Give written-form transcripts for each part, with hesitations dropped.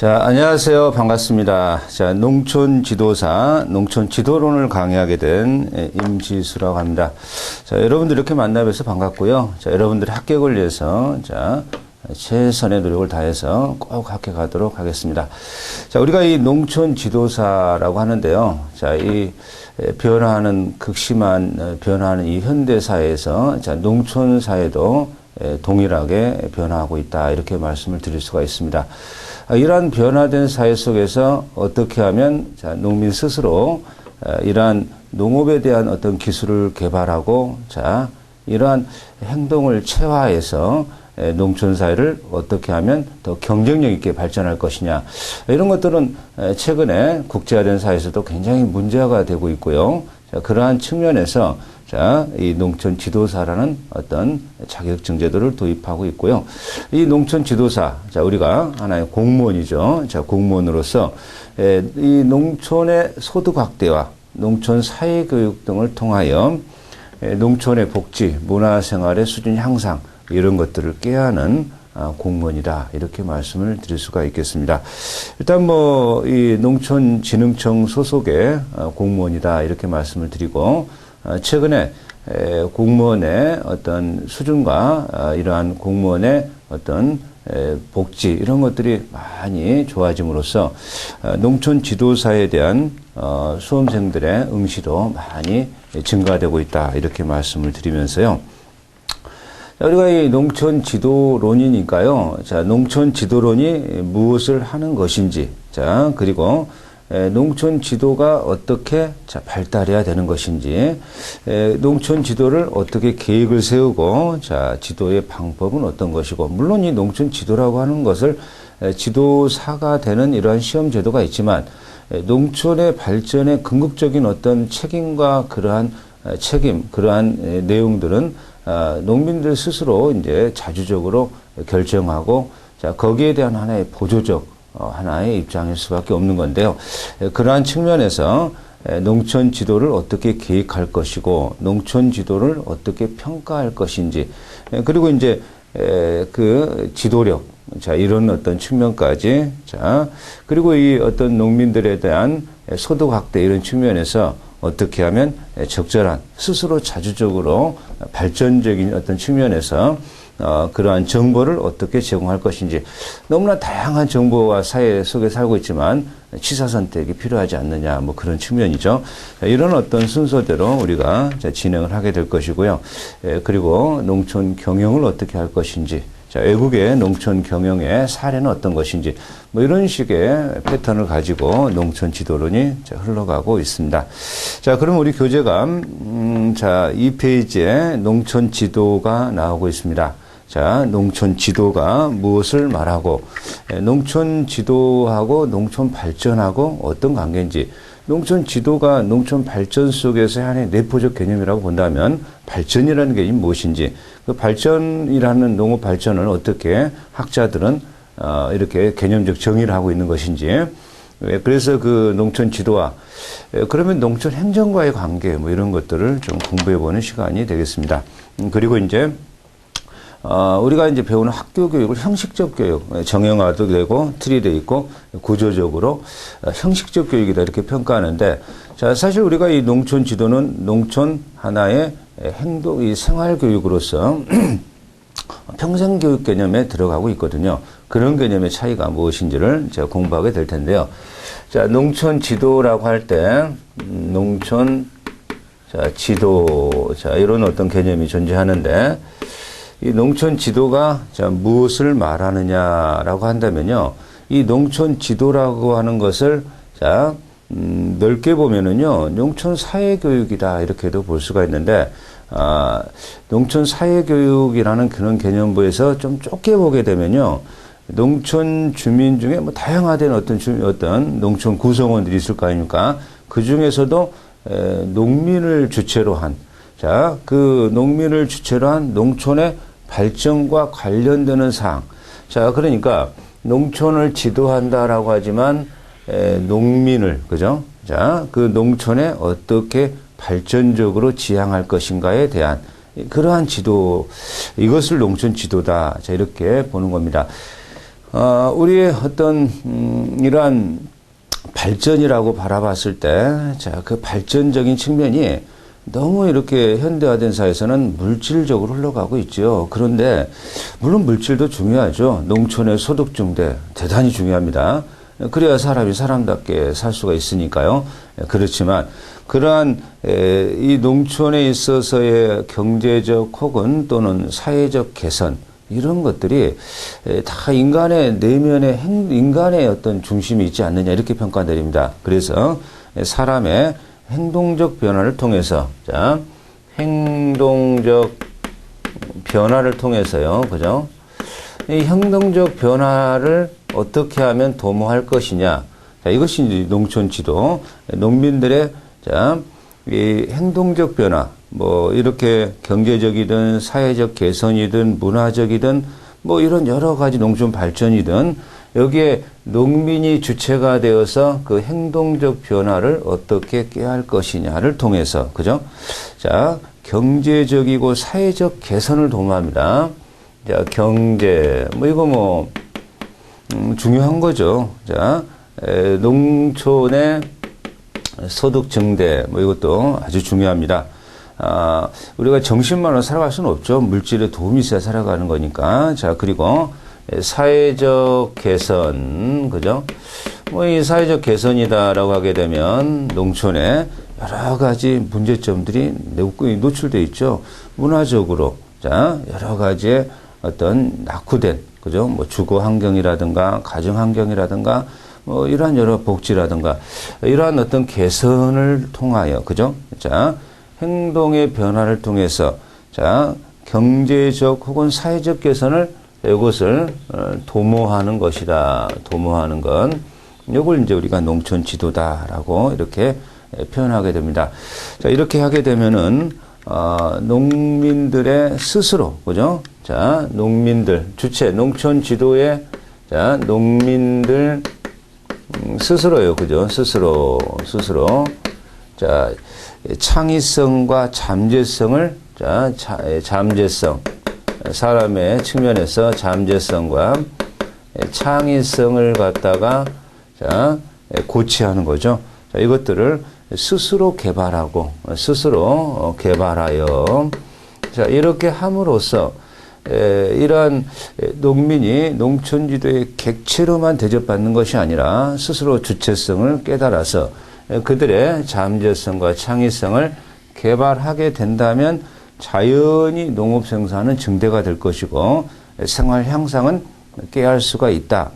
자, 안녕하세요. 반갑습니다. 자, 농촌 지도사, 농촌 지도론을 강의하게 된 임지수라고 합니다. 자, 여러분들 이렇게 만나뵈서 반갑고요. 자, 여러분들의 합격을 위해서, 자, 최선의 노력을 다해서 꼭 합격하도록 하겠습니다. 자, 우리가 이 농촌 지도사라고 하는데요. 자, 이 변화하는, 극심한 변화하는 이 현대사회에서, 자, 농촌 사회도 동일하게 변화하고 있다. 이렇게 말씀을 드릴 수가 있습니다. 이러한 변화된 사회 속에서 어떻게 하면 자, 농민 스스로 이러한 농업에 대한 어떤 기술을 개발하고 자, 이러한 행동을 체화해서 농촌 사회를 어떻게 하면 더 경쟁력 있게 발전할 것이냐. 이런 것들은 최근에 국제화된 사회에서도 굉장히 문제가 되고 있고요. 자, 그러한 측면에서 자, 이 농촌 지도사라는 어떤 자격증 제도를 도입하고 있고요. 이 농촌 지도사, 자, 우리가 하나의 공무원이죠. 자, 공무원으로서 이 농촌의 소득 확대와 농촌 사회 교육 등을 통하여 농촌의 복지, 문화 생활의 수준 향상 이런 것들을 꾀하는 공무원이다. 이렇게 말씀을 드릴 수가 있겠습니다. 일단 뭐 이 농촌진흥청 소속의 공무원이다. 이렇게 말씀을 드리고 최근에 공무원의 어떤 수준과 이러한 공무원의 어떤 복지 이런 것들이 많이 좋아짐으로써 농촌 지도사에 대한 수험생들의 응시도 많이 증가되고 있다. 이렇게 말씀을 드리면서요. 우리가 이 농촌 지도론이니까요. 자, 농촌 지도론이 무엇을 하는 것인지, 자, 그리고 농촌 지도가 어떻게 자, 발달해야 되는 것인지, 농촌 지도를 어떻게 계획을 세우고, 자, 지도의 방법은 어떤 것이고, 물론 이 농촌 지도라고 하는 것을 지도사가 되는 이러한 시험 제도가 있지만, 농촌의 발전에 궁극적인 어떤 책임과 그러한 책임, 그러한 내용들은 농민들 스스로 이제 자주적으로 결정하고, 자, 거기에 대한 하나의 보조적 하나의 입장일 수밖에 없는 건데요. 그러한 측면에서 농촌 지도를 어떻게 계획할 것이고 농촌 지도를 어떻게 평가할 것인지 그리고 이제 그 지도력 자 이런 어떤 측면까지 자 그리고 이 어떤 농민들에 대한 소득 확대 이런 측면에서 어떻게 하면 적절한 스스로 자주적으로 발전적인 어떤 측면에서 그러한 정보를 어떻게 제공할 것인지 너무나 다양한 정보와 사회 속에 살고 있지만 취사 선택이 필요하지 않느냐 뭐 그런 측면이죠. 이런 어떤 순서대로 우리가 진행을 하게 될 것이고요. 그리고 농촌 경영을 어떻게 할 것인지 자, 외국의 농촌 경영의 사례는 어떤 것인지 뭐 이런 식의 패턴을 가지고 농촌 지도론이 흘러가고 있습니다. 자, 그럼 우리 교재감 자, 2페이지에 농촌 지도가 나오고 있습니다. 자, 농촌 지도가 무엇을 말하고 농촌 지도하고 농촌 발전하고 어떤 관계인지 농촌 지도가 농촌 발전 속에서의 하나의 내포적 개념이라고 본다면 발전이라는 게 무엇인지 그 발전이라는 농업 발전을 어떻게 학자들은 이렇게 개념적 정의를 하고 있는 것인지 그래서 그 농촌 지도와 그러면 농촌 행정과의 관계 뭐 이런 것들을 좀 공부해 보는 시간이 되겠습니다. 그리고 이제 우리가 이제 배우는 학교 교육을 형식적 교육, 정형화도 되고, 틀이 돼 있고, 구조적으로 형식적 교육이다, 이렇게 평가하는데, 자, 사실 우리가 이 농촌 지도는 농촌 하나의 행동, 이 생활 교육으로서 평생 교육 개념에 들어가고 있거든요. 그런 개념의 차이가 무엇인지를 제가 공부하게 될 텐데요. 자, 농촌 지도라고 할 때, 농촌, 자, 지도, 자, 이런 어떤 개념이 존재하는데, 이 농촌 지도가 자, 무엇을 말하느냐라고 한다면요. 이 농촌 지도라고 하는 것을 자, 넓게 보면은요. 농촌 사회 교육이다. 이렇게도 볼 수가 있는데, 농촌 사회 교육이라는 그런 개념부에서 좀 좁게 보게 되면요. 농촌 주민 중에 뭐 다양화된 어떤 농촌 구성원들이 있을 거 아닙니까? 그 중에서도 농민을 주체로 한, 자, 그 농민을 주체로 한 농촌의 발전과 관련되는 사항. 자, 그러니까 농촌을 지도한다라고 하지만 농민을 그죠? 자, 그 농촌에 어떻게 발전적으로 지향할 것인가에 대한 그러한 지도 이것을 농촌 지도다. 자, 이렇게 보는 겁니다. 우리의 어떤, 이러한 발전이라고 바라봤을 때, 자, 그 발전적인 측면이 너무 이렇게 현대화된 사회에서는 물질적으로 흘러가고 있죠. 그런데, 물론 물질도 중요하죠. 농촌의 소득 증대, 대단히 중요합니다. 그래야 사람이 사람답게 살 수가 있으니까요. 그렇지만, 그러한, 이 농촌에 있어서의 경제적 혹은 또는 사회적 개선, 이런 것들이 다 인간의 내면에 인간의 어떤 중심이 있지 않느냐 이렇게 평가드립니다. 그래서 사람의 행동적 변화를 통해서 자 행동적 변화를 통해서요, 그죠? 이 행동적 변화를 어떻게 하면 도모할 것이냐? 자, 이것이 이제 농촌 지도, 농민들의 자 이 행동적 변화. 뭐 이렇게 경제적이든 사회적 개선이든 문화적이든 뭐 이런 여러 가지 농촌 발전이든 여기에 농민이 주체가 되어서 그 행동적 변화를 어떻게 꾀할 것이냐를 통해서, 그죠? 자, 경제적이고 사회적 개선을 도모합니다. 자, 경제 뭐 이거 뭐 중요한 거죠. 자, 농촌의 소득 증대 뭐 이것도 아주 중요합니다. 우리가 정신만으로 살아갈 수는 없죠. 물질에 도움이 있어야 살아가는 거니까. 자, 그리고 사회적 개선, 그죠? 뭐 이 사회적 개선이다라고 하게 되면 농촌에 여러 가지 문제점들이 노출되어 있죠. 문화적으로, 자, 여러 가지의 어떤 낙후된, 그죠? 뭐 주거 환경이라든가 가정 환경이라든가 뭐 이러한 여러 복지라든가 이러한 어떤 개선을 통하여, 그죠? 자, 행동의 변화를 통해서 자 경제적 혹은 사회적 개선을 이것을 도모하는 것이다. 도모하는 건 이걸 이제 우리가 농촌 지도다라고 이렇게 표현하게 됩니다. 자, 이렇게 하게 되면은 농민들의 스스로, 그죠? 자, 농민들 주체 농촌 지도의 자 농민들 스스로요, 그죠? 스스로 자. 창의성과 잠재성을 자 잠재성 사람의 측면에서 잠재성과 창의성을 갖다가 자 고취하는 거죠. 자, 이것들을 스스로 개발하고 스스로 개발하여 자 이렇게 함으로써 이러한 농민이 농촌 지도의 객체로만 대접받는 것이 아니라 스스로 주체성을 깨달아서 그들의 잠재성과 창의성을 개발하게 된다면 자연히 농업 생산은 증대가 될 것이고 생활 향상은 깨할 수가 있다.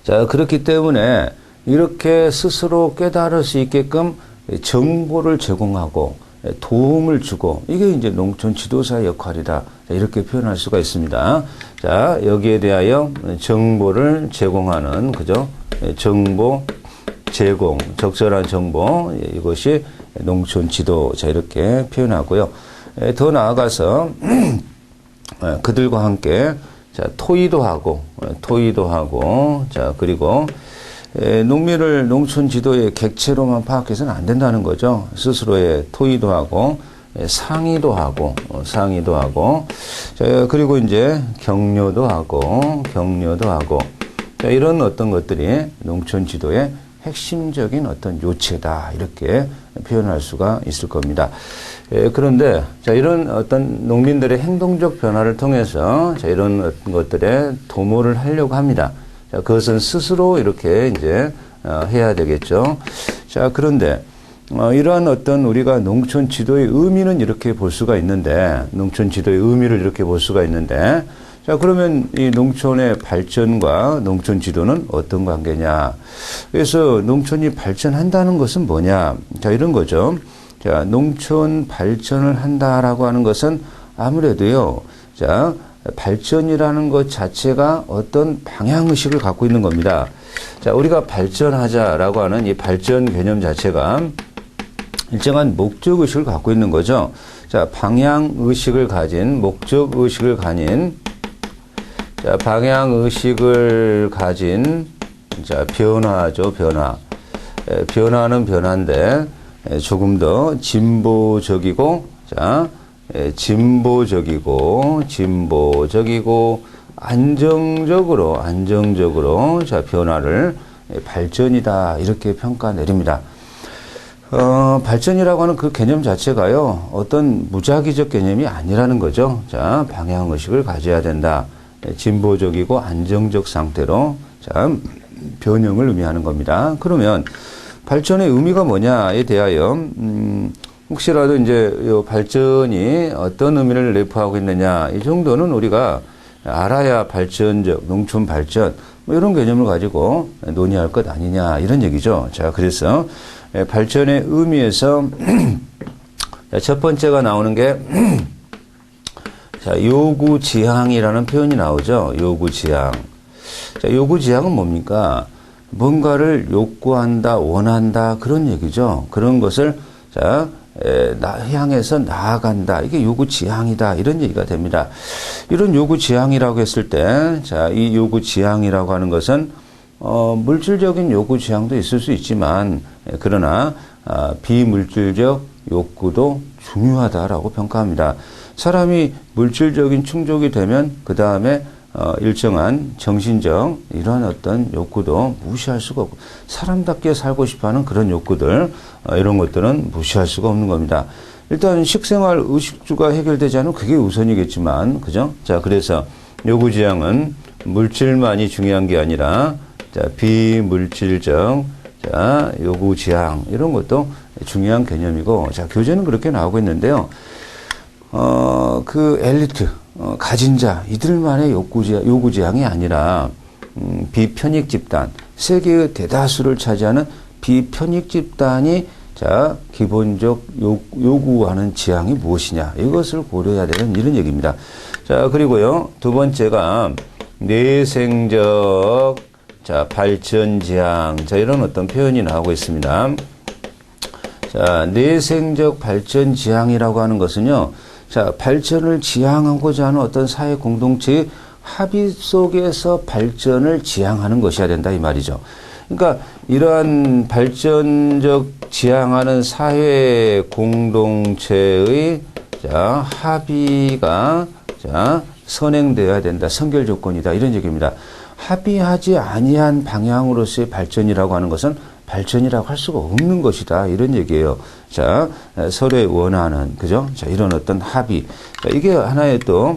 자, 그렇기 때문에 이렇게 스스로 깨달을 수 있게끔 정보를 제공하고 도움을 주고 이게 이제 농촌 지도사의 역할이다. 이렇게 표현할 수가 있습니다. 자, 여기에 대하여 정보를 제공하는, 그죠? 정보 제공, 적절한 정보, 이것이 농촌 지도, 자, 이렇게 표현하고요. 더 나아가서, 그들과 함께, 자, 토의도 하고, 자, 그리고, 농민을 농촌 지도의 객체로만 파악해서는 안 된다는 거죠. 스스로의 토의도 하고, 상의도 하고, 자, 그리고 이제 격려도 하고, 자, 이런 어떤 것들이 농촌 지도의 핵심적인 어떤 요체다 이렇게 표현할 수가 있을 겁니다. 그런데 자 이런 어떤 농민들의 행동적 변화를 통해서 자 이런 어떤 것들에 도모를 하려고 합니다. 자 그것은 스스로 이렇게 이제 해야 되겠죠. 자 그런데 이러한 어떤 우리가 농촌 지도의 의미는 이렇게 볼 수가 있는데 농촌 지도의 의미를 이렇게 볼 수가 있는데 자, 그러면 이 농촌의 발전과 농촌 지도는 어떤 관계냐. 그래서 농촌이 발전한다는 것은 뭐냐. 자, 이런 거죠. 자, 농촌 발전을 한다라고 하는 것은 아무래도요. 자, 발전이라는 것 자체가 어떤 방향의식을 갖고 있는 겁니다. 자, 우리가 발전하자라고 하는 이 발전 개념 자체가 일정한 목적의식을 갖고 있는 거죠. 자, 방향의식을 가진, 목적의식을 가진, 자, 방향의식을 가진, 자, 변화죠, 변화. 변화는 변화인데, 조금 더 진보적이고, 자, 진보적이고, 안정적으로 자, 변화를 발전이다. 이렇게 평가 내립니다. 발전이라고 하는 그 개념 자체가요, 어떤 무작위적 개념이 아니라는 거죠. 자, 방향의식을 가져야 된다. 진보적이고 안정적 상태로, 자, 변형을 의미하는 겁니다. 그러면, 발전의 의미가 뭐냐에 대하여, 혹시라도 이제, 이 발전이 어떤 의미를 내포하고 있느냐, 이 정도는 우리가 알아야 발전적, 농촌 발전, 뭐 이런 개념을 가지고 논의할 것 아니냐, 이런 얘기죠. 자, 그래서, 발전의 의미에서 첫 번째가 나오는 게 자, 요구지향이라는 표현이 나오죠. 요구지향. 자, 요구지향은 뭡니까? 뭔가를 욕구한다, 원한다, 그런 얘기죠. 그런 것을 자, 향해서 나아간다. 이게 요구지향이다. 이런 얘기가 됩니다. 이런 요구지향이라고 했을 때, 자, 이 요구지향이라고 하는 것은 물질적인 요구 지향도 있을 수 있지만, 그러나, 비물질적 욕구도 중요하다라고 평가합니다. 사람이 물질적인 충족이 되면, 그 다음에, 일정한 정신적, 이런 어떤 욕구도 무시할 수가 없고, 사람답게 살고 싶어 하는 그런 욕구들, 이런 것들은 무시할 수가 없는 겁니다. 일단 식생활 의식주가 해결되지 않으면 그게 우선이겠지만, 그죠? 자, 그래서 요구지향은 물질만이 중요한 게 아니라, 자, 비물질적, 자, 요구지향, 이런 것도 중요한 개념이고, 자, 교재는 그렇게 나오고 있는데요. 그 엘리트, 가진 자, 이들만의 요구지향이 아니라, 비편익 집단, 세계의 대다수를 차지하는 비편익 집단이, 자, 기본적 요구하는 지향이 무엇이냐, 이것을 고려해야 되는 이런 얘기입니다. 자, 그리고요, 두 번째가 내생적, 자, 발전지향. 자, 이런 어떤 표현이 나오고 있습니다. 자, 내생적 발전지향이라고 하는 것은요, 자, 발전을 지향하고자 하는 어떤 사회 공동체의 합의 속에서 발전을 지향하는 것이어야 된다, 이 말이죠. 그러니까, 이러한 발전적 지향하는 사회 공동체의, 자, 합의가, 자, 선행되어야 된다. 선결 조건이다. 이런 얘기입니다. 합의하지 아니한 방향으로서의 발전이라고 하는 것은 발전이라고 할 수가 없는 것이다. 이런 얘기예요. 자, 서로의 원하는, 그죠? 자, 이런 어떤 합의. 자, 이게 하나의 또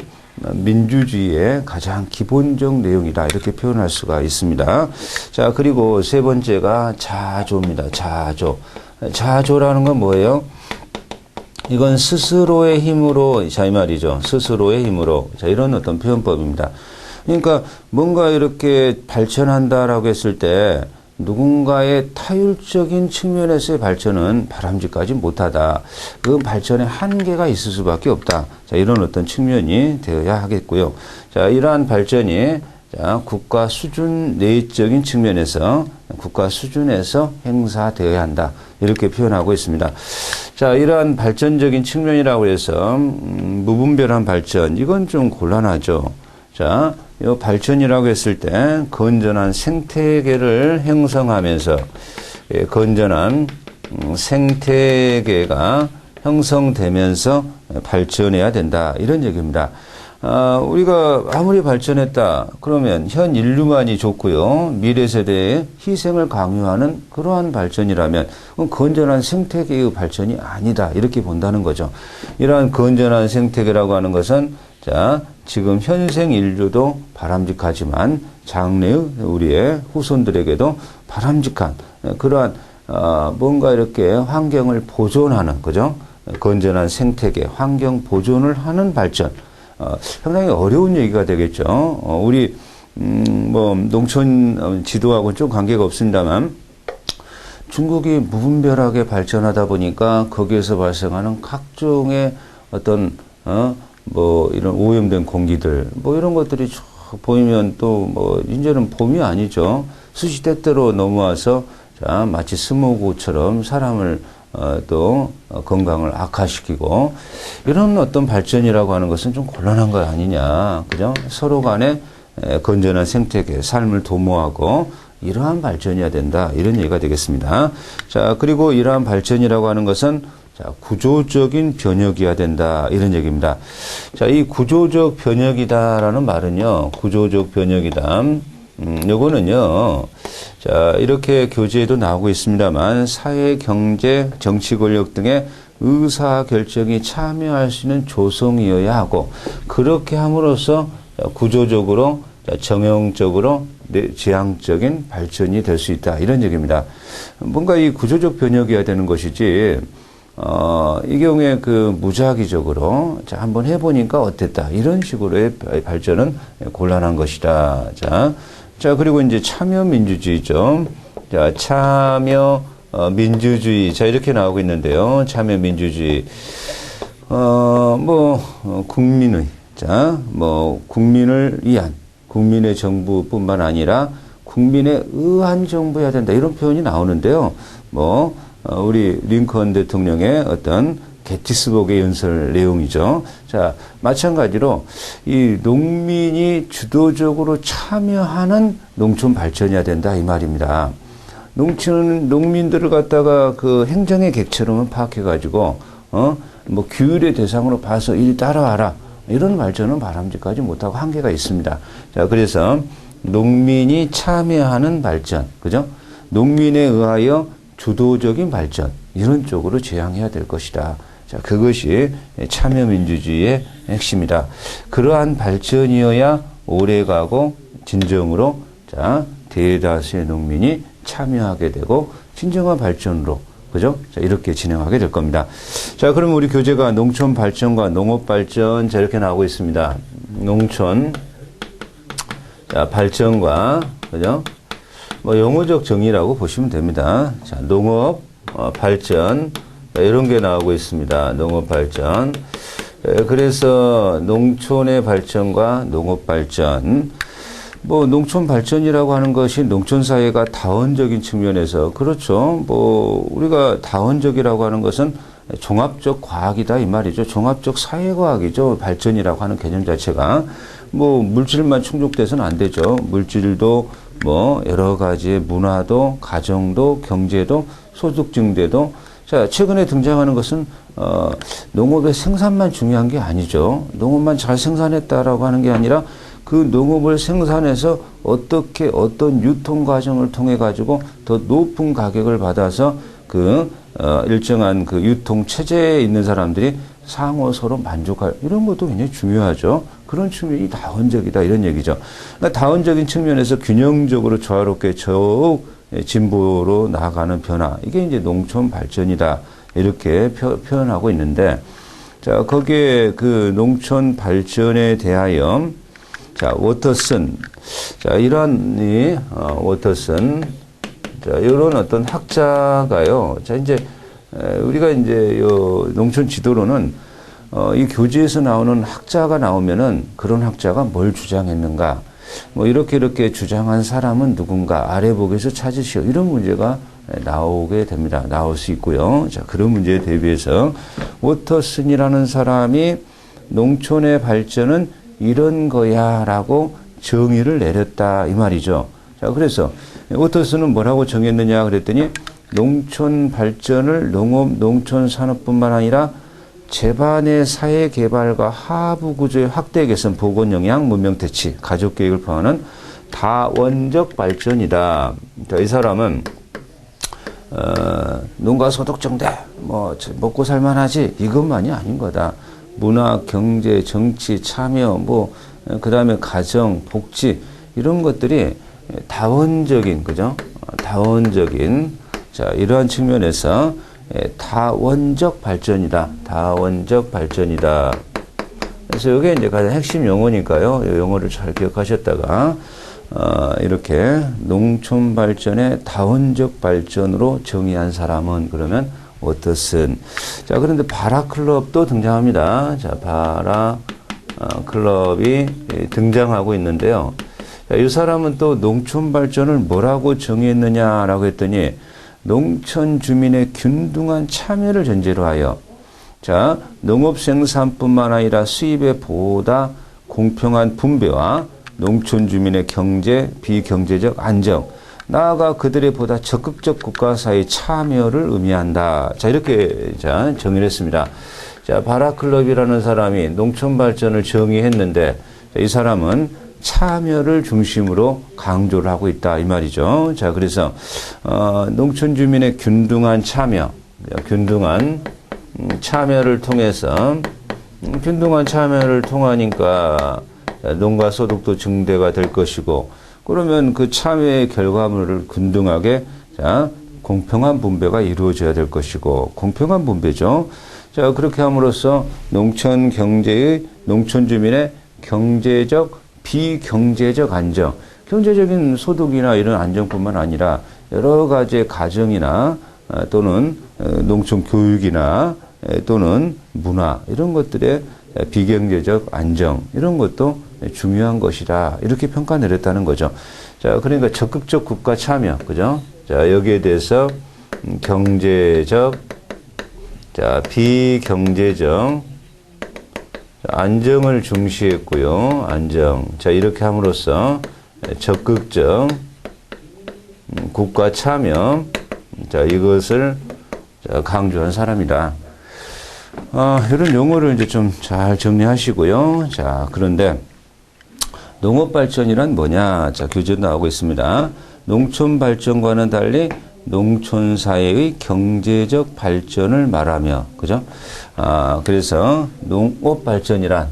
민주주의의 가장 기본적 내용이다. 이렇게 표현할 수가 있습니다. 자, 그리고 세 번째가 자조입니다. 자조. 자조라는 건 뭐예요? 이건 스스로의 힘으로, 자, 이 말이죠. 스스로의 힘으로. 자, 이런 어떤 표현법입니다. 그러니까 뭔가 이렇게 발전한다라고 했을 때 누군가의 타율적인 측면에서의 발전은 바람직하지 못하다. 그 발전에 한계가 있을 수밖에 없다. 자, 이런 어떤 측면이 되어야 하겠고요. 자, 이러한 발전이 자, 국가 수준 내적인 측면에서 국가 수준에서 행사되어야 한다. 이렇게 표현하고 있습니다. 자, 이러한 발전적인 측면이라고 해서 무분별한 발전, 이건 좀 곤란하죠. 자, 이 발전이라고 했을 때 건전한 생태계를 형성하면서 건전한 생태계가 형성되면서 발전해야 된다. 이런 얘기입니다. 우리가 아무리 발전했다 그러면 현 인류만이 좋고요. 미래 세대의 희생을 강요하는 그러한 발전이라면 그건 건전한 생태계의 발전이 아니다. 이렇게 본다는 거죠. 이러한 건전한 생태계라고 하는 것은 자, 지금 현생 인류도 바람직하지만 장래의 우리의 후손들에게도 바람직한 그러한 뭔가 이렇게 환경을 보존하는, 그죠? 건전한 생태계, 환경 보존을 하는 발전. 상당히 어려운 얘기가 되겠죠. 우리 뭐 농촌 지도하고는 좀 관계가 없습니다만 중국이 무분별하게 발전하다 보니까 거기에서 발생하는 각종의 어떤 뭐 이런 오염된 공기들 뭐 이런 것들이 쭉 보이면 또 뭐 이제는 봄이 아니죠. 수시때때로 넘어와서 자 마치 스모그처럼 사람을 또 건강을 악화시키고 이런 어떤 발전이라고 하는 것은 좀 곤란한 거 아니냐, 그죠? 서로 간에 건전한 생태계, 삶을 도모하고 이러한 발전이어야 된다, 이런 얘기가 되겠습니다. 자, 그리고 이러한 발전이라고 하는 것은 자, 구조적인 변혁이어야 된다. 이런 얘기입니다. 자, 이 구조적 변혁이다라는 말은요, 구조적 변혁이다. 요거는요, 자, 이렇게 교재에도 나오고 있습니다만, 사회, 경제, 정치 권력 등의 의사 결정이 참여할 수 있는 조성이어야 하고, 그렇게 함으로써 구조적으로, 정형적으로, 지향적인 발전이 될 수 있다. 이런 얘기입니다. 뭔가 이 구조적 변혁이어야 되는 것이지, 이 경우에 그 무작위적으로, 자, 한번 해보니까 어땠다. 이런 식으로의 발전은 곤란한 것이다. 자, 그리고 이제 참여민주주의죠. 자, 민주주의. 자, 이렇게 나오고 있는데요. 참여민주주의. 국민의, 자, 국민을 위한, 국민의 정부뿐만 아니라 국민에 의한 정부여야 된다. 이런 표현이 나오는데요. 우리 링컨 대통령의 어떤 게티스버그의 연설 내용이죠. 자, 마찬가지로 이 농민이 주도적으로 참여하는 농촌 발전이어야 된다. 이 말입니다. 농민들을 갖다가 그 행정의 객처럼 파악해가지고, 규율의 대상으로 봐서 이리 따라와라. 이런 발전은 바람직하지 못하고 한계가 있습니다. 자, 그래서 농민이 참여하는 발전, 그죠? 농민에 의하여 주도적인 발전, 이런 쪽으로 지향해야 될 것이다. 자, 그것이 참여민주주의의 핵심이다. 그러한 발전이어야 오래가고 진정으로, 자, 대다수의 농민이 참여하게 되고 진정한 발전으로, 그죠? 자, 이렇게 진행하게 될 겁니다. 자, 그럼 우리 교재가 농촌 발전과 농업 발전, 자, 이렇게 나오고 있습니다. 농촌, 자, 발전과, 그죠? 영어적 정의라고 보시면 됩니다. 자, 농업, 발전, 자, 이런 게 나오고 있습니다. 농업 발전. 그래서 농촌의 발전과 농업 발전. 농촌 발전이라고 하는 것이 농촌 사회가 다원적인 측면에서, 그렇죠. 우리가 다원적이라고 하는 것은 종합적 과학이다 이 말이죠. 종합적 사회과학이죠. 발전이라고 하는 개념 자체가. 물질만 충족돼서는 안 되죠. 물질도 여러 가지의 문화도, 가정도, 경제도, 소득 증대도. 자, 최근에 등장하는 것은, 농업의 생산만 중요한 게 아니죠. 농업만 잘 생산했다라고 하는 게 아니라 그 농업을 생산해서 어떻게 어떤 유통 과정을 통해 가지고 더 높은 가격을 받아서 일정한 그 유통 체제에 있는 사람들이 상호 서로 만족할, 이런 것도 굉장히 중요하죠. 그런 측면이 다원적이다 이런 얘기죠. 그러니까 다원적인 측면에서 균형적으로 조화롭게 더욱 진보로 나아가는 변화, 이게 이제 농촌 발전이다 이렇게 표현하고 있는데, 자, 거기에 그 농촌 발전에 대하여, 자, 워터슨, 자, 워터슨, 자, 이런 어떤 학자가요. 자, 이제 우리가 이제 농촌 지도로는 이 교재에서 나오는 학자가 나오면은 그런 학자가 뭘 주장했는가, 이렇게 주장한 사람은 누군가, 아래 보기에서 찾으시오, 이런 문제가 나오게 됩니다. 나올 수 있고요. 자, 그런 문제에 대비해서 워터슨이라는 사람이 농촌의 발전은 이런 거야 라고 정의를 내렸다 이 말이죠. 자, 그래서 워터슨은 뭐라고 정했느냐 그랬더니, 농촌 발전을 농업, 농촌 산업뿐만 아니라 집안의 사회 개발과 하부 구조의 확대 개선, 보건 영양, 문명 대치, 가족 계획을 포함하는 다원적 발전이다. 자, 이 사람은 농가 소득 증대, 먹고 살만하지, 이것만이 아닌 거다. 문화, 경제, 정치, 참여, 그 다음에 가정, 복지, 이런 것들이 다원적인, 그죠? 다원적인, 자, 이러한 측면에서 다원적 발전이다. 다원적 발전이다. 그래서 이게 이제 가장 핵심 용어니까요. 이 용어를 잘 기억하셨다가, 이렇게 농촌 발전의 다원적 발전으로 정의한 사람은 그러면 워터슨. 자, 그런데 바라 클럽도 등장합니다. 자, 바라 클럽이 등장하고 있는데요. 자, 이 사람은 또 농촌 발전을 뭐라고 정의했느냐라고 했더니, 농촌 주민의 균등한 참여를 전제로 하여, 자, 농업 생산뿐만 아니라 수입의 보다 공평한 분배와 농촌 주민의 경제, 비경제적 안정, 나아가 그들의 보다 적극적 국가사회 참여를 의미한다. 자, 이렇게 자, 정의를 했습니다. 자, 바라클럽이라는 사람이 농촌 발전을 정의했는데 이 사람은 참여를 중심으로 강조를 하고 있다 이 말이죠. 자, 그래서 농촌 주민의 균등한 참여, 균등한 참여를 통해서 균등한 참여를 통하니까 농가 소득도 증대가 될 것이고, 그러면 그 참여의 결과물을 균등하게 자 공평한 분배가 이루어져야 될 것이고, 공평한 분배죠. 자, 그렇게 함으로써 농촌 경제의 농촌 주민의 경제적 비경제적 안정, 경제적인 소득이나 이런 안정뿐만 아니라 여러 가지의 가정이나 또는 농촌 교육이나 또는 문화 이런 것들의 비경제적 안정 이런 것도 중요한 것이다. 이렇게 평가 내렸다는 거죠. 자, 그러니까 적극적 국가 참여, 그죠? 자, 여기에 대해서 경제적, 자, 비경제적 안정을 중시했고요. 안정. 자, 이렇게 함으로써 적극적 국가 참여, 자, 이것을 강조한 사람이다. 이런 용어를 이제 좀 잘 정리하시고요. 자, 그런데 농업 발전이란 뭐냐? 자, 교재도 나오고 있습니다. 농촌 발전과는 달리 농촌 사회의 경제적 발전을 말하며, 그죠? 그래서 농업 발전이란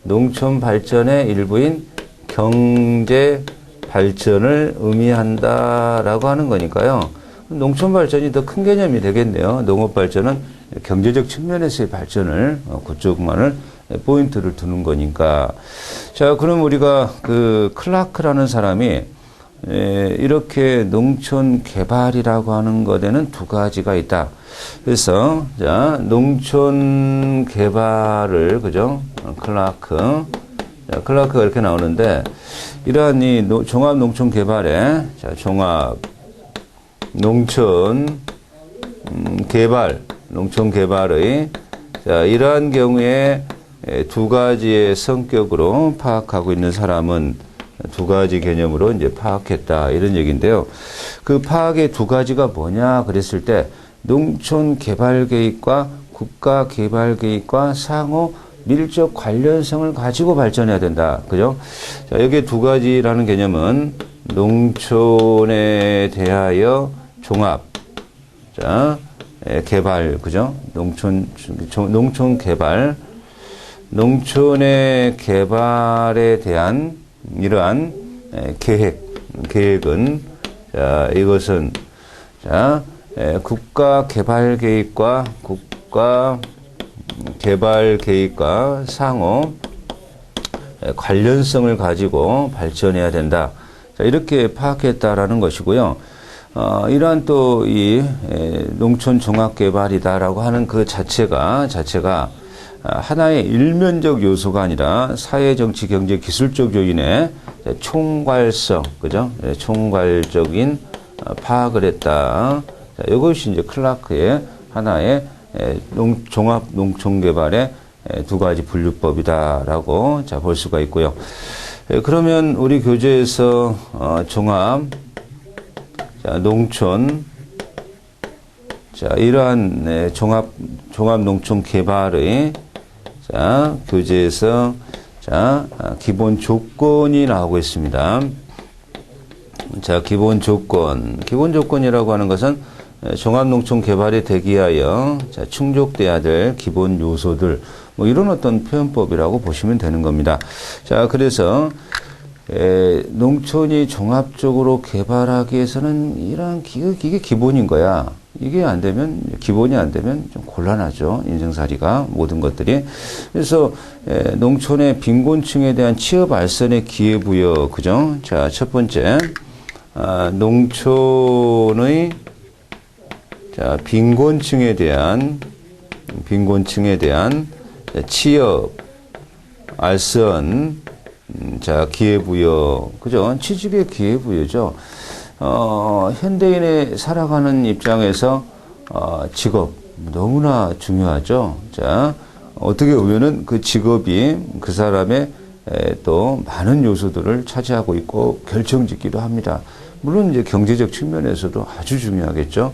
농촌 발전의 일부인 경제 발전을 의미한다라고 하는 거니까요. 농촌 발전이 더 큰 개념이 되겠네요. 농업 발전은 경제적 측면에서의 발전을 그쪽만을 포인트를 두는 거니까. 자, 그럼 우리가 그 클라크라는 사람이 이렇게 농촌 개발이라고 하는 것에는 두 가지가 있다. 그래서 자, 농촌 개발을 그죠? 클라크가 이렇게 나오는데, 이러한 이 종합 농촌 개발에 자, 종합 농촌 개발의 자, 이러한 경우에 두 가지의 성격으로 파악하고 있는 사람은 두 가지 개념으로 이제 파악했다 이런 얘기인데요. 그 파악의 두 가지가 뭐냐 그랬을 때 농촌 개발 계획과 국가 개발 계획과 상호 밀접 관련성을 가지고 발전해야 된다. 그죠? 자, 여기 두 가지라는 개념은 농촌에 대하여 종합, 자, 개발, 그죠? 농촌 개발, 농촌의 개발에 대한 이러한 계획은, 자, 이것은, 자, 국가 개발 계획과 상호 관련성을 가지고 발전해야 된다. 자, 이렇게 파악했다라는 것이고요. 이러한 또 이 농촌 종합 개발이다라고 하는 그 자체가 하나의 일면적 요소가 아니라 사회, 정치, 경제, 기술적 요인의 총괄성, 그죠? 총괄적인 파악을 했다. 자, 이것이 이제 클라크의 하나의 종합 농촌 개발의 두 가지 분류법이다라고 자, 볼 수가 있고요. 그러면 우리 교재에서 종합 자, 농촌 자, 이러한 종합 농촌 개발의 자, 교재에서 자, 기본 조건이 나오고 있습니다. 자, 기본 조건이라고 하는 것은 종합 농촌 개발에 대기하여 자, 충족돼야 될 기본 요소들, 뭐 이런 어떤 표현법이라고 보시면 되는 겁니다. 자, 그래서 농촌이 종합적으로 개발하기 위해서는 이게 기본인 거야. 이게 안 되면, 기본이 안 되면 좀 곤란하죠. 인생살이가, 모든 것들이. 그래서, 농촌의 빈곤층에 대한 취업 알선의 기회부여, 그죠? 자, 첫 번째, 농촌의, 자, 빈곤층에 대한 취업 알선, 자, 기회부여, 그죠? 취직의 기회부여죠. 현대인의 살아가는 입장에서, 직업, 너무나 중요하죠. 자, 어떻게 보면은 그 직업이 그 사람의 또 많은 요소들을 차지하고 있고 결정짓기도 합니다. 물론 이제 경제적 측면에서도 아주 중요하겠죠.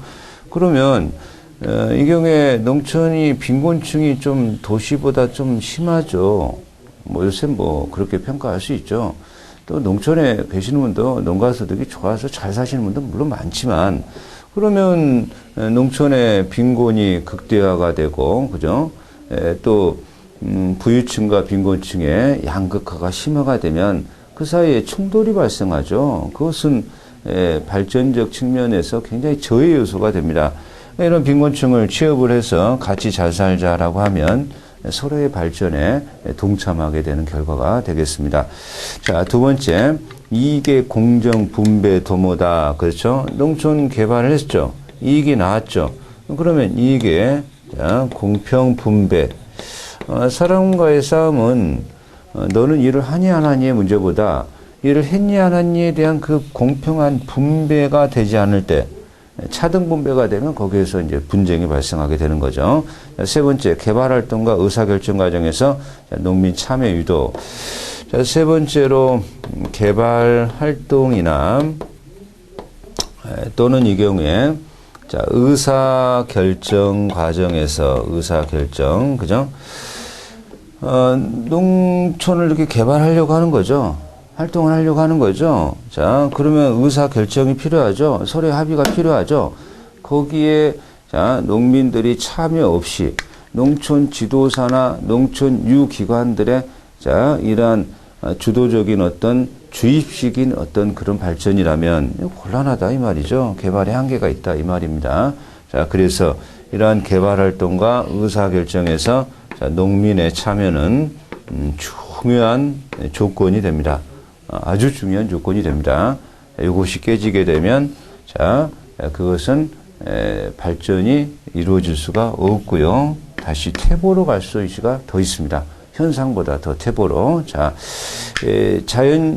그러면 이 경우에 농촌이 빈곤층이 좀 도시보다 좀 심하죠. 뭐 요새 뭐 그렇게 평가할 수 있죠. 또 농촌에 계시는 분도 농가 소득이 좋아서 잘 사시는 분도 물론 많지만 그러면 농촌의 빈곤이 극대화가 되고 그죠? 또 부유층과 빈곤층의 양극화가 심화가 되면 그 사이에 충돌이 발생하죠. 그것은 발전적 측면에서 굉장히 저해 요소가 됩니다. 이런 빈곤층을 취업을 해서 같이 잘 살자라고 하면 서로의 발전에 동참하게 되는 결과가 되겠습니다. 자, 두 번째, 이익의 공정 분배 도모다. 그렇죠? 농촌 개발을 했죠. 이익이 나왔죠. 그러면 이익의 공평 분배. 사람과의 싸움은 너는 일을 하니 안 하니의 문제보다 일을 했니 안 했니에 대한 그 공평한 분배가 되지 않을 때 차등 분배가 되면 거기에서 이제 분쟁이 발생하게 되는 거죠. 세 번째, 개발 활동과 의사결정 과정에서 농민 참여 유도. 자, 세 번째로 개발 활동이나 또는 이 경우에 자, 의사결정 과정에서 의사결정, 그죠? 농촌을 이렇게 개발하려고 하는 거죠. 활동을 하려고 하는 거죠. 자, 그러면 의사결정이 필요하죠. 서로의 합의가 필요하죠. 거기에, 자, 농민들이 참여 없이 농촌 지도사나 농촌 유기관들의, 자, 이러한 주도적인 어떤 주입식인 어떤 그런 발전이라면 곤란하다 이 말이죠. 개발에 한계가 있다 이 말입니다. 자, 그래서 이러한 개발 활동과 의사결정에서 자, 농민의 참여는 중요한 조건이 됩니다. 아주 중요한 조건이 됩니다. 이것이 깨지게 되면 자, 그것은 발전이 이루어질 수가 없고요. 다시 퇴보로 갈 수가 더 있습니다. 현상보다 더 퇴보로. 자,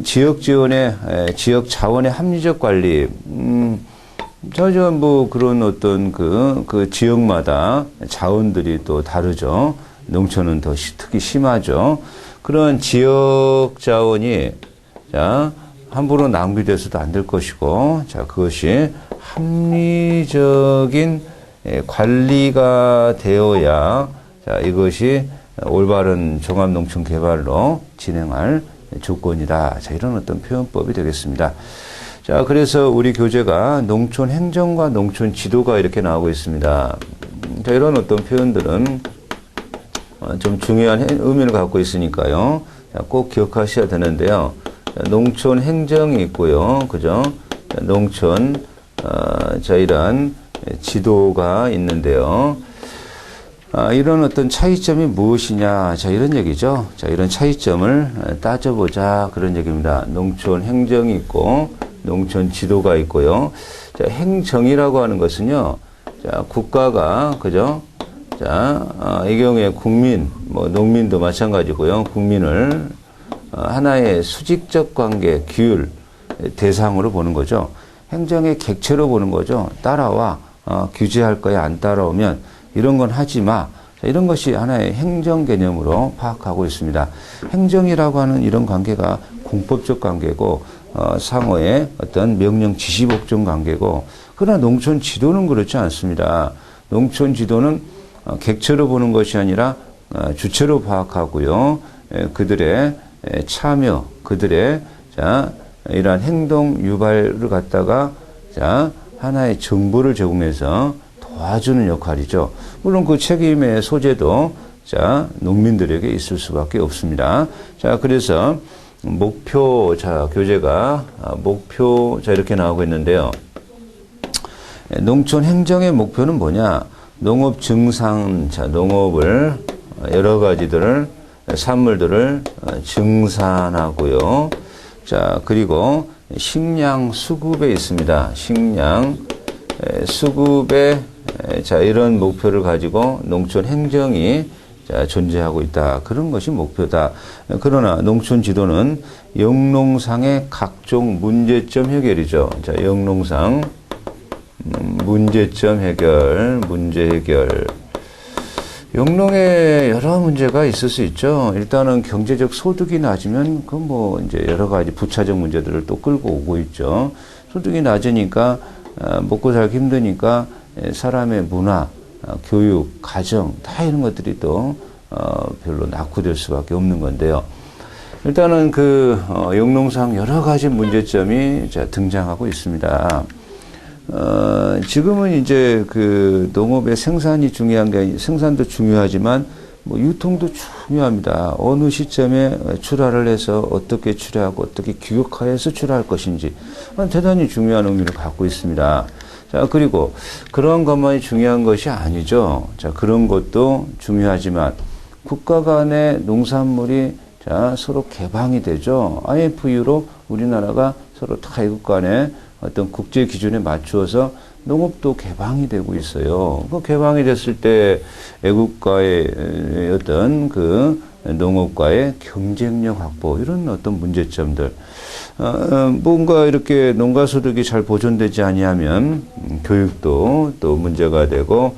지역 지원의, 지역 자원의 합리적 관리. 뭐 그런 어떤 그 지역마다 자원들이 또 다르죠. 농촌은 더 특히 심하죠. 그런 지역 자원이 자, 함부로 낭비돼서도 안 될 것이고, 자, 그것이 합리적인 관리가 되어야, 자, 이것이 올바른 종합농촌 개발로 진행할 조건이다. 자, 이런 어떤 표현법이 되겠습니다. 자, 그래서 우리 교재가 농촌 행정과 농촌 지도가 이렇게 나오고 있습니다. 자, 이런 어떤 표현들은 좀 중요한 의미를 갖고 있으니까요. 자, 꼭 기억하셔야 되는데요. 농촌 행정이 있고요. 그죠? 농촌, 자, 이러한 지도가 있는데요. 이런 어떤 차이점이 무엇이냐. 자, 이런 얘기죠. 자, 이런 차이점을 따져보자. 그런 얘기입니다. 농촌 행정이 있고, 농촌 지도가 있고요. 자, 행정이라고 하는 것은요. 자, 국가가, 그죠? 자, 이 경우에 국민, 뭐, 농민도 마찬가지고요. 국민을 하나의 수직적 관계, 규율, 대상으로 보는 거죠. 행정의 객체로 보는 거죠. 따라와, 규제할 거야, 안 따라오면, 이런 건 하지 마. 자, 이런 것이 하나의 행정 개념으로 파악하고 있습니다. 행정이라고 하는 이런 관계가 공법적 관계고, 상호의 어떤 명령 지시복종 관계고, 그러나 농촌 지도는 그렇지 않습니다. 농촌 지도는 객체로 보는 것이 아니라 주체로 파악하고요. 그들의 참여, 그들의 자, 이러한 행동 유발을 갖다가 자, 하나의 정보를 제공해서 도와주는 역할이죠. 물론 그 책임의 소재도 자, 농민들에게 있을 수밖에 없습니다. 자, 그래서 목표, 자, 교재가 목표, 자, 이렇게 나오고 있는데요. 농촌 행정의 목표는 뭐냐? 농업 증상, 자, 농업을 여러 가지들을 산물들을 증산하고요. 자, 그리고 식량 수급에 있습니다. 식량 수급에 자, 이런 목표를 가지고 농촌 행정이 자, 존재하고 있다. 그런 것이 목표다. 그러나 농촌 지도는 영농상의 각종 문제점 해결이죠. 자, 영농상 문제점 해결, 문제 해결. 영농에 여러 문제가 있을 수 있죠. 일단은 경제적 소득이 낮으면 그 뭐 이제 여러 가지 부차적 문제들을 또 끌고 오고 있죠. 소득이 낮으니까 먹고 살기 힘드니까 사람의 문화, 교육, 가정 다 이런 것들이 또 별로 낙후될 수밖에 없는 건데요. 일단은 영농상 여러 가지 문제점이 등장하고 있습니다. 지금은 이제 농업의 생산이 중요한 게 아니라 생산도 중요하지만 뭐 유통도 중요합니다. 어느 시점에 출하를 해서 어떻게 출하하고 어떻게 규격화해서 출하할 것인지 대단히 중요한 의미를 갖고 있습니다. 자, 그리고 그런 것만이 중요한 것이 아니죠. 자, 그런 것도 중요하지만 국가 간의 농산물이 서로 개방이 되죠. IFU로 우리나라가 서로 타국 간에 어떤 국제 기준에 맞추어서 농업도 개방이 되고 있어요. 그 개방이 됐을 때 애국가의 어떤 농업과의 경쟁력 확보 이런 어떤 문제점들 뭔가 이렇게 농가 소득이 잘 보존되지 아니하면 교육도 또 문제가 되고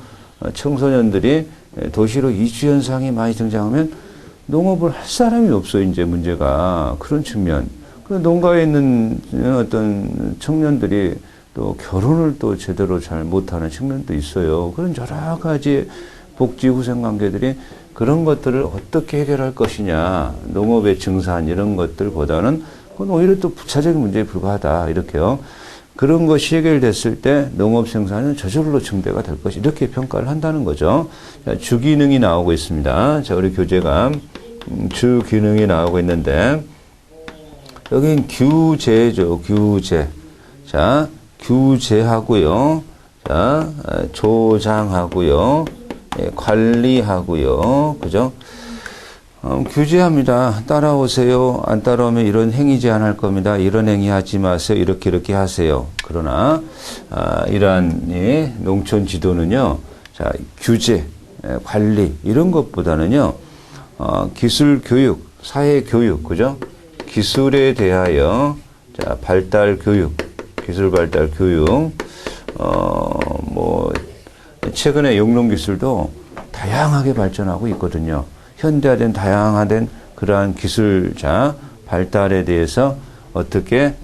청소년들이 도시로 이주 현상이 많이 등장하면 농업을 할 사람이 없어요. 이제 문제가 그런 측면. 농가에 있는 어떤 청년들이 또 결혼을 또 제대로 잘 못하는 측면도 있어요. 그런 여러 가지 복지 후생 관계들이 그런 것들을 어떻게 해결할 것이냐. 농업의 증산 이런 것들보다는 그건 오히려 또 부차적인 문제에 불과하다. 이렇게요. 그런 것이 해결됐을 때 농업 생산은 저절로 증대가 될 것이 이렇게 평가를 한다는 거죠. 자, 주기능이 나오고 있습니다. 자, 우리 교재가 주기능이 나오고 있는데 여긴 규제죠. 규제. 자, 규제하고요. 자, 조장하고요. 예, 관리하고요. 그죠? 규제합니다. 따라오세요. 안 따라오면 이런 행위 제한할 겁니다. 이런 행위 하지 마세요. 이렇게 하세요. 그러나 이러한 농촌 지도는요. 자, 규제, 관리 이런 것보다는요. 기술 교육, 사회 교육, 그죠? 기술에 대하여 자, 발달 교육, 기술 발달 교육. 뭐 최근에 영농 기술도 다양하게 발전하고 있거든요. 현대화된 다양화된 그러한 기술자 발달에 대해서 어떻게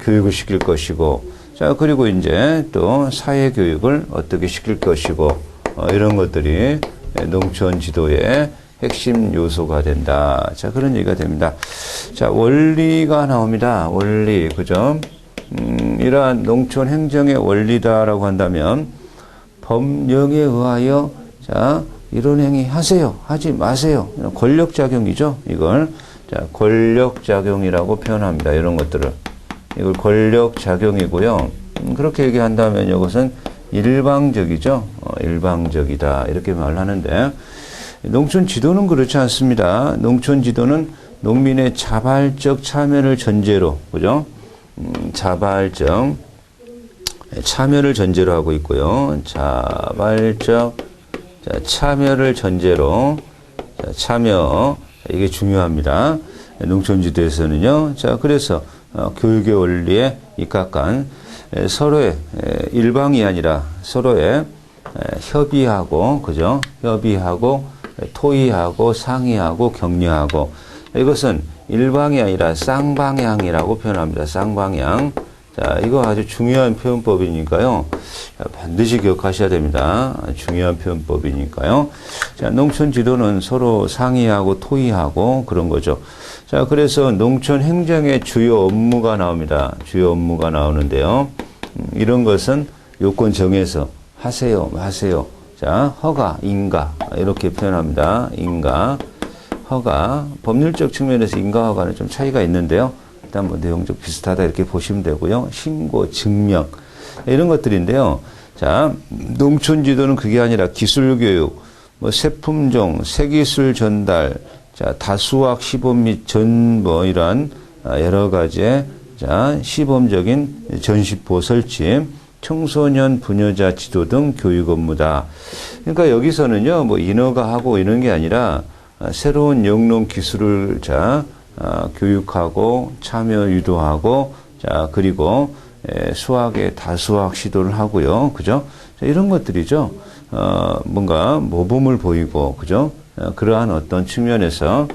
교육을 시킬 것이고 자 그리고 이제 또 사회 교육을 어떻게 시킬 것이고 이런 것들이 농촌 지도의 핵심 요소가 된다. 자 그런 얘기가 됩니다. 자 원리가 나옵니다. 원리 그죠? 이러한 농촌 행정의 원리다라고 한다면 법령에 의하여 자 이런 행위 하세요. 하지 마세요. 권력작용이죠. 이걸. 자, 권력작용이라고 표현합니다. 이런 것들을. 이걸 권력작용이고요. 그렇게 얘기한다면 이것은 일방적이죠. 일방적이다. 이렇게 말을 하는데, 농촌 지도는 그렇지 않습니다. 농촌 지도는 농민의 자발적 참여를 전제로, 그죠? 자발적 참여를 전제로 하고 있고요. 자발적 자, 참여를 전제로, 자, 참여, 이게 중요합니다. 농촌지도에서는요. 자, 그래서, 교육의 원리에 입각한 서로의 일방이 아니라 서로의 협의하고, 그죠? 협의하고, 토의하고, 상의하고, 격려하고. 이것은 일방이 아니라 쌍방향이라고 표현합니다. 쌍방향. 자, 이거 아주 중요한 표현법이니까요. 자, 반드시 기억하셔야 됩니다. 중요한 표현법이니까요. 자, 농촌 지도는 서로 상의하고 토의하고 그런 거죠. 자, 그래서 농촌 행정의 주요 업무가 나옵니다. 주요 업무가 나오는데요. 이런 것은 요건 정해서 하세요, 마세요. 자, 허가, 인가 이렇게 표현합니다. 인가, 허가. 법률적 측면에서 인가, 허가는 좀 차이가 있는데요. 일단 뭐 내용적 비슷하다 이렇게 보시면 되고요. 신고, 증명 이런 것들인데요. 자, 농촌 지도는 그게 아니라 기술 교육, 뭐 세품종, 새기술 전달, 자, 다수학 시범 및 뭐 이러한 여러 가지의 자, 시범적인 전시포 설치, 청소년 부녀자 지도 등 교육 업무다. 그러니까 여기서는요, 뭐 인허가 하고 이런 게 아니라 새로운 영농 기술을 교육하고 참여 유도하고 자 그리고 수학의 다수학 시도를 하고요, 그죠? 자, 이런 것들이죠. 뭔가 모범을 보이고, 그죠? 그러한 어떤 측면에서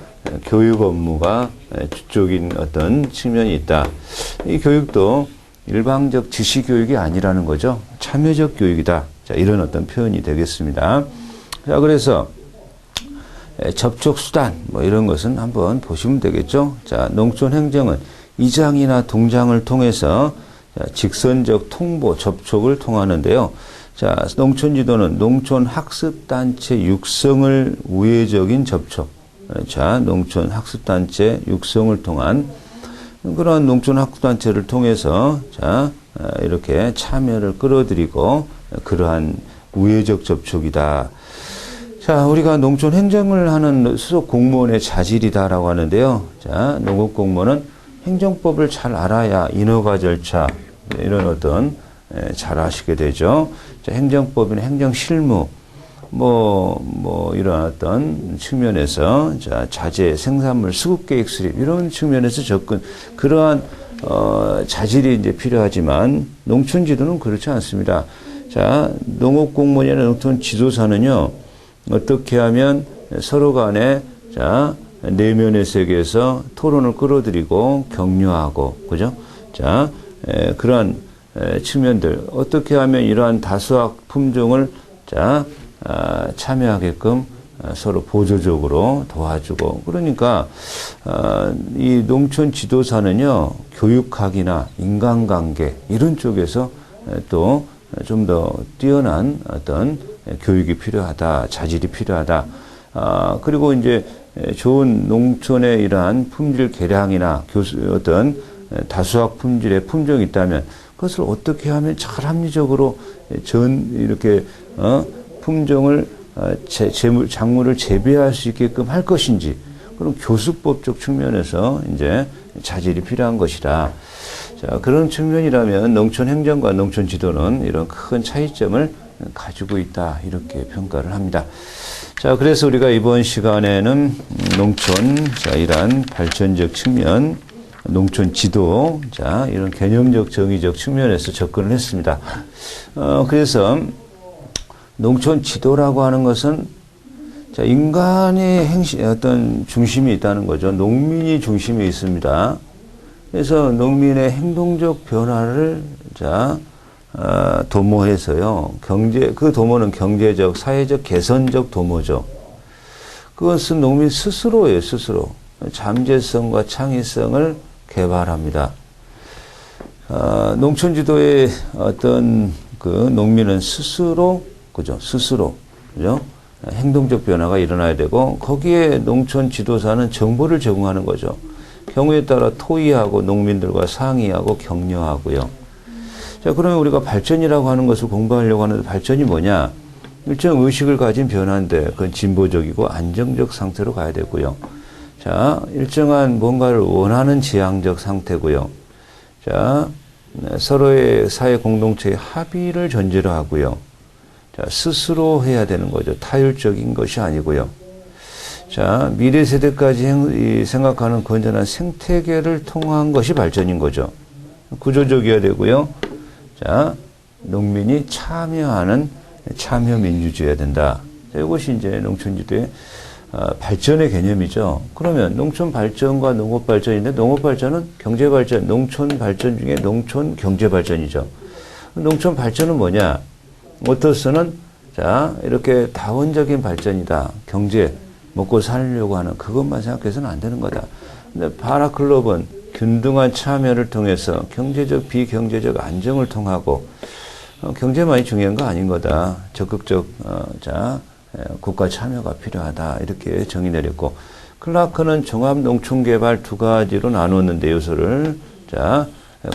교육 업무가 주적인 어떤 측면이 있다. 이 교육도 일방적 지시 교육이 아니라는 거죠. 참여적 교육이다. 자, 이런 어떤 표현이 되겠습니다. 자, 그래서 접촉 수단 뭐 이런 것은 한번 보시면 되겠죠. 자, 농촌 행정은 이장이나 동장을 통해서 직선적 통보 접촉을 통하는데요. 자, 농촌 지도는 농촌 학습단체 육성을 우회적인 접촉. 자, 농촌 학습단체 육성을 통한 그러한 농촌 학습단체를 통해서 자, 이렇게 참여를 끌어들이고 그러한 우회적 접촉이다. 자, 우리가 농촌 행정을 하는 수석 공무원의 자질이다라고 하는데요. 자, 농업 공무원은 행정법을 잘 알아야 인허가 절차 이런 어떤 잘 아시게 되죠. 자, 행정법이나 행정실무 이런 어떤 측면에서 자, 자재, 생산물, 수급계획 수립 이런 측면에서 접근 그러한 자질이 이제 필요하지만 농촌 지도는 그렇지 않습니다. 자, 농업 공무원이나 농촌 지도사는요. 어떻게 하면 서로 간에 자, 내면의 세계에서 토론을 끌어들이고 격려하고 그죠? 자, 그러한 측면들 어떻게 하면 이러한 다수학 품종을 자, 참여하게끔 서로 보조적으로 도와주고 그러니까 이 농촌 지도사는요 교육학이나 인간관계 이런 쪽에서 또 좀 더 뛰어난 어떤 교육이 필요하다 자질이 필요하다 그리고 이제 좋은 농촌의 이러한 품질 개량이나 어떤 다수학 품질의 품종이 있다면 그것을 어떻게 하면 잘 합리적으로 이렇게 품종을 작물을 재배할 수 있게끔 할 것인지 그런 교수법적 측면에서 이제 자질이 필요한 것이다. 자, 그런 측면이라면 농촌 행정과 농촌 지도는 이런 큰 차이점을 가지고 있다. 이렇게 평가를 합니다. 자, 그래서 우리가 이번 시간에는 농촌, 자, 이러한 발전적 측면, 농촌 지도, 자, 이런 개념적, 정의적 측면에서 접근을 했습니다. 그래서 농촌 지도라고 하는 것은 자, 인간의 어떤 중심이 있다는 거죠. 농민이 중심이 있습니다. 그래서 농민의 행동적 변화를 자, 도모해서요. 그 도모는 경제적, 사회적, 개선적 도모죠. 그것은 농민 스스로예요, 스스로. 잠재성과 창의성을 개발합니다. 농촌 지도의 어떤 그 농민은 스스로, 그죠? 스스로, 그죠? 행동적 변화가 일어나야 되고, 거기에 농촌 지도사는 정보를 제공하는 거죠. 경우에 따라 토의하고 농민들과 상의하고 격려하고요. 자, 그러면 우리가 발전이라고 하는 것을 공부하려고 하는데 발전이 뭐냐? 일정 의식을 가진 변화인데 그건 진보적이고 안정적 상태로 가야 되고요. 자, 일정한 뭔가를 원하는 지향적 상태고요. 자, 서로의 사회 공동체의 합의를 전제로 하고요. 자, 스스로 해야 되는 거죠. 타율적인 것이 아니고요. 자, 미래 세대까지 생각하는 건전한 생태계를 통한 것이 발전인 거죠. 구조적이어야 되고요. 자, 농민이 참여하는 참여 민주주의여야 된다. 자, 이것이 이제 농촌지도의 발전의 개념이죠. 그러면 농촌 발전과 농업 발전인데 농업 발전은 경제 발전, 농촌 발전 중에 농촌 경제 발전이죠. 농촌 발전은 뭐냐? 어떠서는 자, 이렇게 다원적인 발전이다. 경제 먹고 살려고 하는 그것만 생각해서는 안 되는 거다. 근데 바라클럽은 균등한 참여를 통해서 경제적, 비경제적 안정을 통하고 경제만이 중요한 거 아닌 거다. 적극적 국가 참여가 필요하다. 이렇게 정의 내렸고 클라크는 종합농촌개발 두 가지로 나누었는데 요소를 자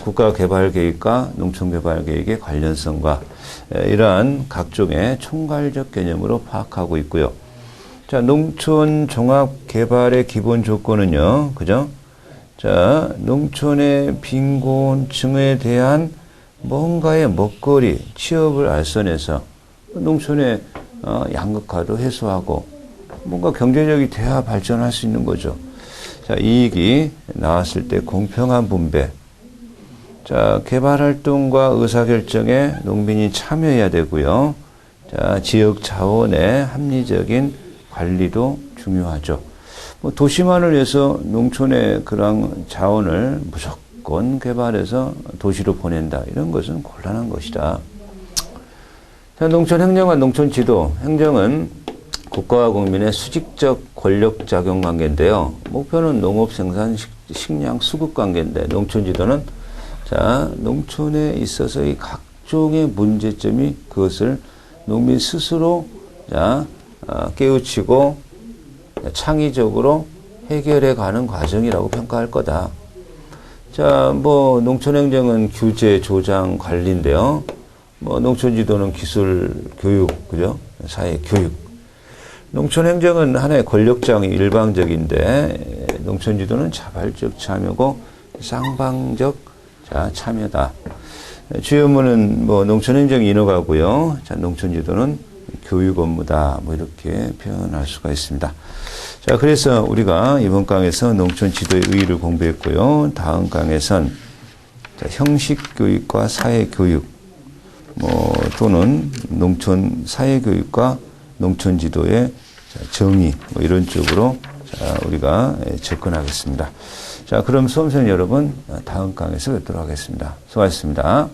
국가개발계획과 농촌개발계획의 관련성과 이러한 각종의 총괄적 개념으로 파악하고 있고요. 자, 농촌 종합개발의 기본 조건은요, 그죠? 자, 농촌의 빈곤층에 대한 뭔가의 먹거리, 취업을 알선해서 농촌의 양극화도 해소하고 뭔가 경제적이 돼야 발전할 수 있는 거죠. 자, 이익이 나왔을 때 공평한 분배. 자, 개발활동과 의사결정에 농민이 참여해야 되고요. 자, 지역 자원의 합리적인 관리도 중요하죠. 뭐 도시만을 위해서 농촌의 그런 자원을 무조건 개발해서 도시로 보낸다. 이런 것은 곤란한 것이다. 자, 농촌 행정과 농촌 지도. 행정은 국가와 국민의 수직적 권력 작용 관계인데요. 목표는 농업 생산 식량 수급 관계인데 농촌 지도는 자, 농촌에 있어서의 각종의 문제점이 그것을 농민 스스로 자, 깨우치고 창의적으로 해결해 가는 과정이라고 평가할 거다. 자, 뭐 농촌 행정은 규제, 조장, 관리인데요. 뭐 농촌 지도는 기술, 교육, 그죠? 사회 교육. 농촌 행정은 하나의 권력장이 일방적인데 농촌 지도는 자발적 참여고 쌍방적 자, 참여다. 주요문은 뭐 농촌 행정이 인허가고요. 자, 농촌 지도는 교육 업무다. 뭐 이렇게 표현할 수가 있습니다. 자, 그래서 우리가 이번 강에서 농촌 지도의 의의를 공부했고요. 다음 강에선 자, 형식 교육과 사회 교육, 뭐 또는 농촌 사회 교육과 농촌 지도의 정의, 뭐 이런 쪽으로 자, 우리가 접근하겠습니다. 자, 그럼 수험생 여러분, 다음 강에서 뵙도록 하겠습니다. 수고하셨습니다.